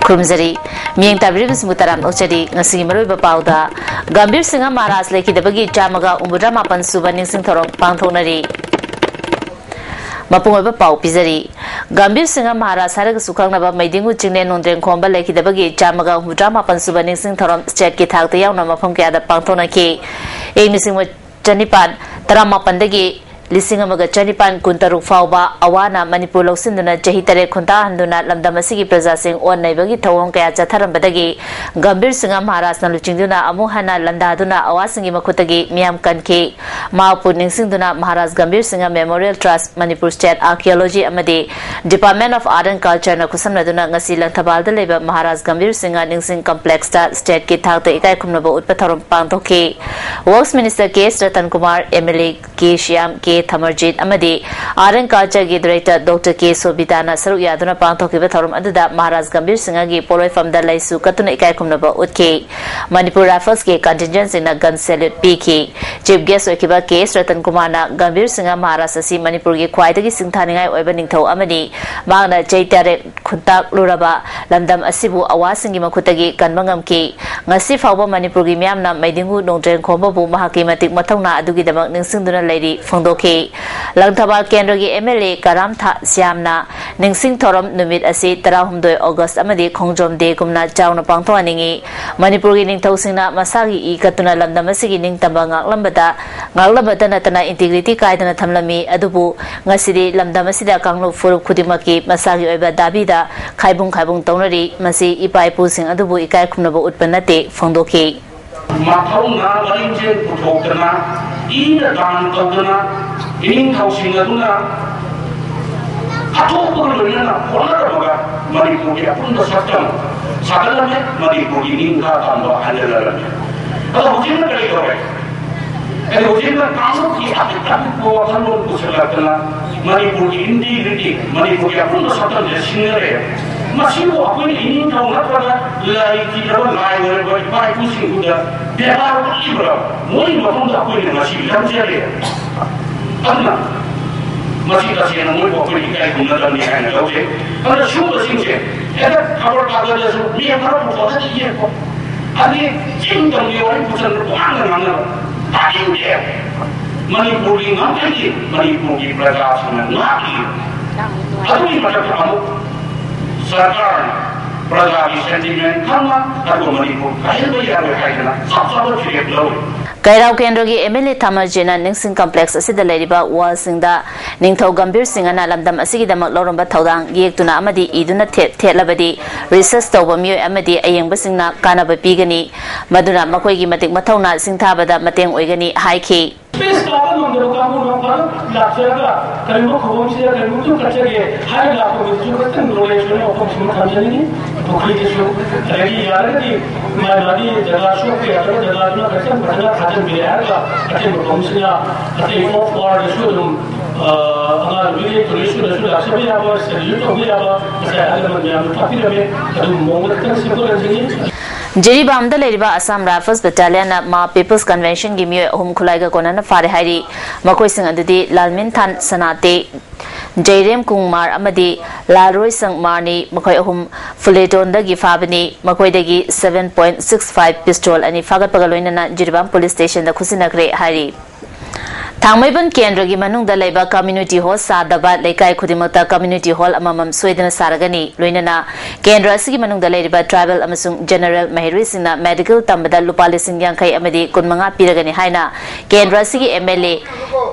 Krumzari, Ming Tabris Mutaram Ochadi, Nasi Maruba Pauda, Gambir Singa Maras Lake the Bagi Jamaga, Umudama Pansuba, Ningsing Torom, Pantonari. Mapungaba Pau Pizari, Gambir Singa Maras Harak Sukanga, Maidingu Chine Nundren Comba Lake the Bagi Jamaga, Umudama Pansuba, Ningsing Torom, Cheki Tak, the Yana Mapunka, the Pantonaki, A missing with Janipan, Tarama Pandagi. Lising amaga Chanipan Kuntaruk Fauba, Awana, Manipur Sinduna, Jahitare Kunta, Handuna, Lamdamasiki Prasasing, or Navagi Tawon Kaya Chataram Badagi, Gambir Singa Maras Naluchinduna, Amuhana, Landaduna, Awasingi Makutagi, Miam Kanke, Maupu Ningsinduna, Maharas Gambir Singa Memorial Trust, Manipur State Archaeology Amadi, Department of Art and Culture, Nakusanaduna, Ngasilang Tabal the Labor, Maharas Gambir Singa, Ningsing Complex State Kitak, the Ikai Kumnabo, Utpatarum Pantoke, Works Minister K. Ratan Kumar, Emily K. Shyam K. Thamarjit Amadi, Art and Culture Director Dr. K. Sobitana Saru Yaduna Pantoki Thorum Adda Maharaj Gambir Singagi Polo from the Laisu Katuna Ikai Kumnaba Utke, Manipur Rifles K contingents in a gun salute PK, Chief Guest Okiba K. Ratan Kumana, Gambir Singa Maharasasi Manipur Kwaitagi Sintani opening to Amadi, Magna Jaitare Kuntak Luraba, Landam Asibu Awasingi Makutagi, Kanmangam K, Ngasif Haba Manipur Miamna, Maidingu Nongren Kombabu Mahaki Matik Matona Adugi the Magning Sinduna Lady Fondoke. Langtabal Kendrogi MLA Karam Siamna, Ningsing Torom Numit Asi, Tarahumdo August Amadi, Kongjom de Kumna Jauna Pangtoaningi, Manipuri Ning Tosina, Masagi, Katuna Lamdamasigi Ning Tambanga Lambata, Ngalabata Natana Integrity Kaidana Tamlami, Adubu, Ngasidi, Lamdamasida Kanglo Furu Kudimaki, Masagi Eba Dabida, Kaibung Tonari, Masi Ipai Pusing Adubu Ikai Kumnabo Utpanate, Fondoke. Mathauna Larinje Putokana, Ida Dan Tokana, in Tausingaduna, Hatopurina, Polaraga, Manipuri, Apunda Satam, Sakalame, Manipuri, Ninka, Tamba, and Elame. But within the territory, and within the council, he had to come to Hanu Pusalatana, Manipuri, Indi, Manipuri, Apunda Satam, the scenery. Masibo ako ini tahu apa lagi kita lagi orang baik pusing sudah dia baru libra, mungkin waktu aku ini masih lancar. Karena masih kasih nama aku ini kayak guna dan ni kan tahu je. Karena semua sini, ada kabar kabar dia semua dia baru buat dia kok. Ada cinta dia orang bukan orang tadi dia. Manipuri nanti Manipuri perasaan nanti. Aduh ini macam kamu. Sarkar Prajari sentiment karena aku Manipur kaya bayar kaya sabsabar ciri belau. Kairau Kendrogi MLA Thamarjina Ningsing Complex asida leriba walsingda Ningthau Gambir Singana lamdam asigidamak loromba thaudang yektuna amadi iduna thelabadi research tawba miyoi amadi ayengba kanaba pigani maduna makoigi matik mathauna singthabada mateng oigani haiki. Space carbon on the Kamu Lakshaga, Karimu Komsia, Karimu Kachage, high level with Jukan relation of Kamjani, to create Regi Yaradi, Madadi, Jalasho, Jalana, Katana, Katan Biaga, Katan Komsia, Katan for the Sudum, really to issue the Sudasabi hours, and you told me about the Alamajam, Tapirabe, to Momotan Simple and Jeribam the Leriba Assam Rifles Battalion Ma People's Convention give me a home Kulaiga Konana Farihari, Makoising under the Lalmintan Sanate, Jerem Kumar Amadi, Laroi Sang Marni, Makoyahum, Fuleton the Gifabani, Makoidagi 7.65 pistol, and Ifaga Pagaloina Jeribam Police Station, the Kusina Great Hari. Tangmaiban Kendrogi Manung the Labour Community Hall Sadaba Lekai Kudimota Community Hall Amamam Sweden Saragani, Luinana, Kendra Sigi Manung the Labour Tribal Amasung General Mahirisina Medical Tambada Lupalising Yankai Amadi Kunmanga Piragani Haina, Kendra Sigi MLA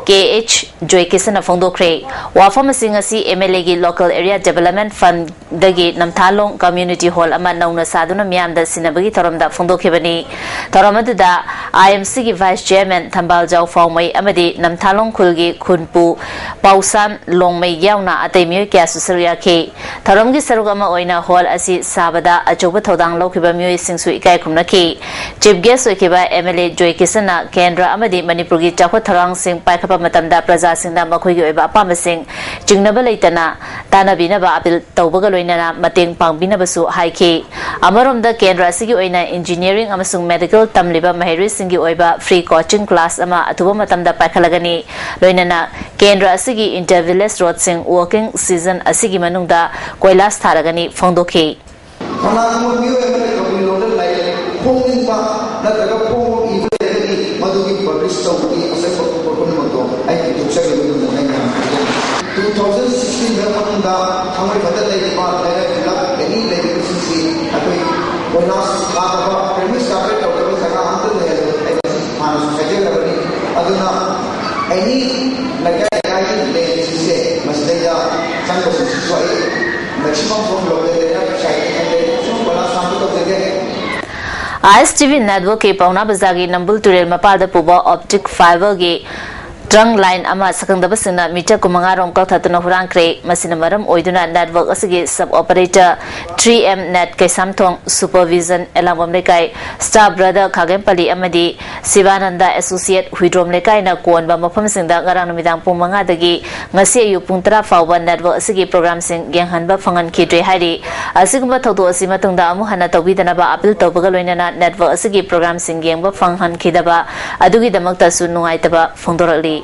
KH Joy Kisana Fondo Cray, Wafama Singasi MLA Local Area Development Fund Dagi Namtalong Community Hall Amanauna Saduna Miam the Sinabagi Toram da Fondo Kibani, Toramada IMC Vice Chairman Tambal Jau Fawmai Amadi. Namtalong Kulgi Kunpu Pausan Longmay Yauna Atemi Kasuria K. Tarongi Sarugama Oina Hall Asi Sabada Achoba Todang Lokiba Mui Singsu Ikai Kumnaki Chief Guest Wikiba MLA Joy Kisana Kendra Amadi Manipuri Chako Tarang Sing Paikapa Matanda Plaza Singda Makuyo Eba Pamasing Jingnabalaitana Tana Binaba Abil Tobagaloina Mating Pang Binabasu Haiki Amarum the Kendra Sigi Oina Engineering Amasung Medical Tamliba Mahiri Singi Oiba Free Coaching Class Ama Atuba Matamda Paikala Lagani, Loinana, Kendra Asigi Intervillage Road Sing Working Season Asigi Manunda, Koilas Taragani, Fondoke. Kanang mo miyo ay kabulodan lay pungin pa nataga pung ibig madugi publish sa uti asay pagpapun mo to ay ito sa gawin mo na 2016 na matunda hamay patatay pa lay vlog any lay sinsi atoy bonus ka premise ka pero to sa kaanto na ay paano sa kanya ni aduna any lagay lay sinsi mas daya sang ko sa maximum from local ISTV network के पौना बजागी नंबुल तुरेल मपादा पुबा optic fibre के trunk line अमा सकंदबसिना metre कुमंगा रोम कथतुना हुरांक्रे मसिना मरम ओइदुना network असिगे सब operator 3M net के समथोंग supervision एलावम लेकाई star brother खागेमपली अमदी Shivananda associate हुइड्रोम लेकाई ना कोनबा मफमसिंदा ngaraang numitang pung manga dagi ngasi ayu pung 10 fawba network asigi program sing genghanba phangan khidre hairi asigumba thodo asi matungda amu hana tawbidana ba appeal tawbaga loinana network asigi program sing gengba phanghan khidaba adugi damakta su nungai taba phongdorali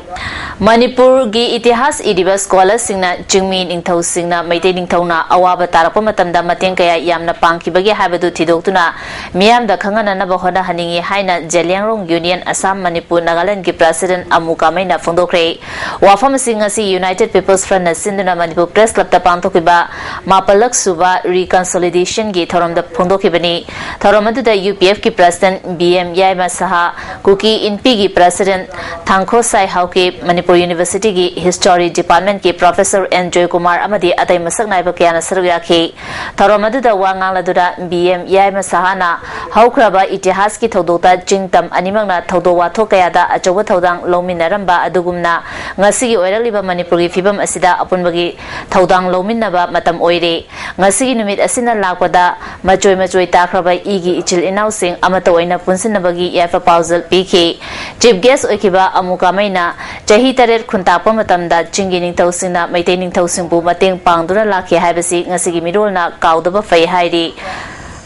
Manipur gi itihas idiba scholars singna jingmi ningthau singna maitei ningthauna awaba tarapa matamda mateng kaya yamna pangkibagi habadu thidoktuna miyam da khangana na bahona haningi haina Jeliangrong Union Assam Manipur Nagaland gi president Amuka maina phongdokre wafam singa si United People's Front na sinduna Manipur Press Club ta pangthokiba mapalak suba reconciliation gi thorom da phongdokibani thorom adu da UPF ki president BM Yaima Saha Kuki Inpi gi president Thangkho Sai के Manipur university की history department के professor N जय कुमार अमदी अतै मसक नायब कयाना सरयाखि थरोम अदुदा वांगांग लदुदा BM यायमा Sahana हौख्रबा इतिहास की थौदोता चिंगतम अनिमंगना थौदो वाथो कयादा अचौबा थौदांग लौमिनरंबा अदुगुमना ngasi oiraliba manipur gi fibam asida apunbagi thaudang lominaba matam oire ngasi numit asina lakpada machoi takraba igi ichil inau sing amata oina punsinabagi yafa pausal piki chief guest okiba amuka maina chahi taret khuntapa matamda chingi ningthau singna maitei ningthau singbu mateng pangduna lakhi haibasi ngasi gi mirolna kaudaba fai hairi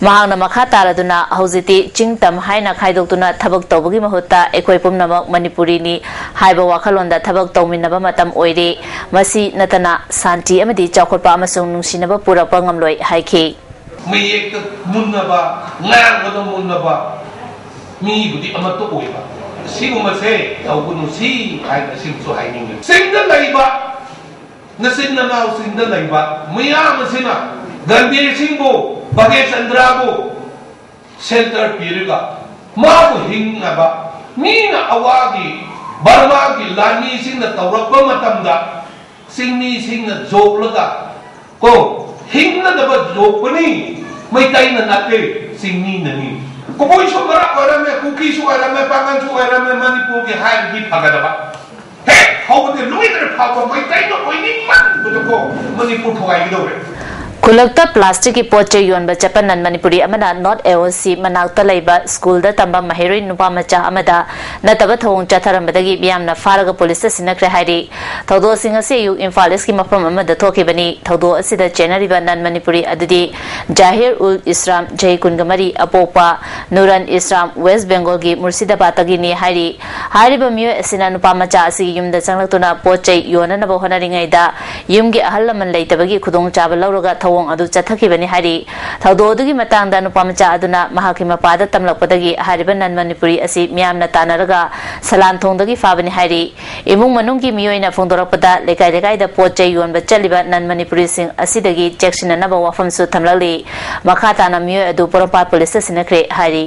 mahangna makha taraduna haujiti chingtam haina khaidokuna thabak tawbagi mahutta ekoi pumnamak manipuri ni haiba wakhalonda thabak tawminaba matam oire masi natana santi amadi chawkhotpa amasung nungsinaba purapa ngamloi haiki mi ek munnaba ngang munnaba mi budi amato oiba sigumase tawgunu si haina simsu haining singda laiba nasinna naw singda laiba miyam sina gambir singbo bage chandrabu center piriga mabu hingnaba mina awagi barwagi lani singna tawrakpa matamda singni singna joglaga ko hingna daba jogpani maitai na nate singni nani Kukui su marak warame, kuki su warame, pangan su warame, Manipur ke hai di pagadaba. Hey, how would they look at the power? My time of winning man to go Manipur to I do it. Kulakta plastic ki poche yon ba chapan nan manipuri amana not AOC manakta laiba school da tamba mahiroi nupa macha amada nataba thong chatharam badagi biamna faraga police sinakre hairi thodo singa se yu infalis ki mafam amada thoke bani thodo asida January ba nan manipuri adudi Jahir ul Islam Jai Kungamari apopa Nuran Islam West Bengal gi Murshidabad gi ni hairi ba myo asina nupa macha asi yumda changlaktuna poche yona na ba honaringai da yumgi ahallaman leitabagi khudong chaba lawraga wong adu chathaki bani hari thodo dugi matang da nupamcha aduna mahaki mapada tamlakpadagi hariban nan manipuri asi miyamna tanaraga salan thongdagi fabani hari imung manungki miyoina phongdorakpada lekai da pochai yonba chaliba nan manipuri sing asidagi checkshina na ba wafam su thamlali makhata na miyo adu porapa police sinakre hari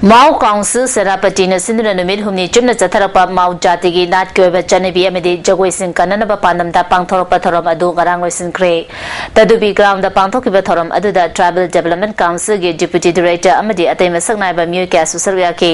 Mau Council Serapati na sinduna numit humni chumna chatharapa Mau jati gi nat kyoba chanabi amedi jagoi sing kanana ba pandam da pangthorpa thorom adu garang loisin kre tadubi ground da pangthokiba thorom adu da Tribal Development Council gi Deputy Director amedi atai masaknai ba myo kya susarya ki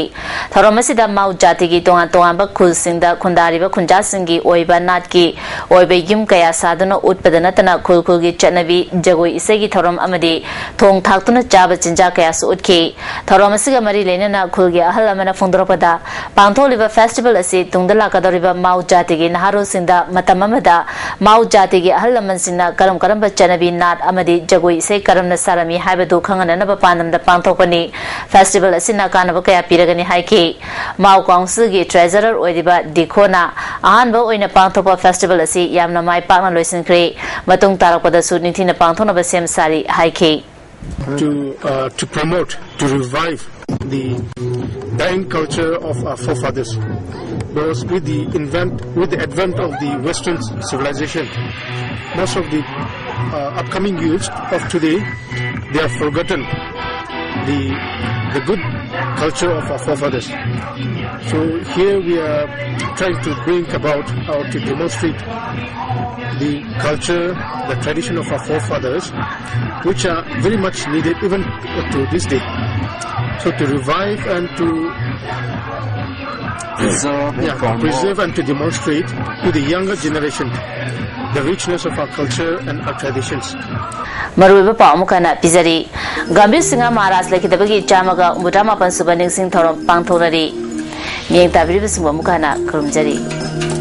thorom asida Mau jati gi tongan ba khul sing da khundari ba khunja sing gi oiba nat ki oiba yum kaya saduna utpadana tana khul gi chanabi jagoi isai gi thorom amedi thong thaktuna chaba chinja kaya su utki thorom asiga mari na khulgi ahal amana phongdoropada pangtholiba festival asi tungdala kadoriba Mau jati gi naharo sinda matamamada Mau jati gi ahal aman sinna karam ba chanabi nat amadi jagoi sei karamna sarami haibadu khangana na ba panamda pangthokani festival asina kana ba kaya piragani haiki Mau Council gi treasurer oidiba dikhona ahan ba oina pangthopa festival asi yamna mai pakna loisin kre matung tarakpada su nithina pangthona ba sem sari haiki to promote, to revive the dying culture of our forefathers. Because with the advent of the Western civilization, most of the upcoming youths of today, they have forgotten the good culture of our forefathers. So here we are trying to bring about or to demonstrate the culture, the tradition of our forefathers, which are very much needed even to this day. So to revive and to preserve and to demonstrate to the younger generation the richness of our culture and our traditions. Maruiba Pamukana Pizari, Gambia Singa Maras like the Bagi Jamaga, Mudama Pansubaning Sing Torom Pangtonari, Yang Tabri Mukana, Kurumjari.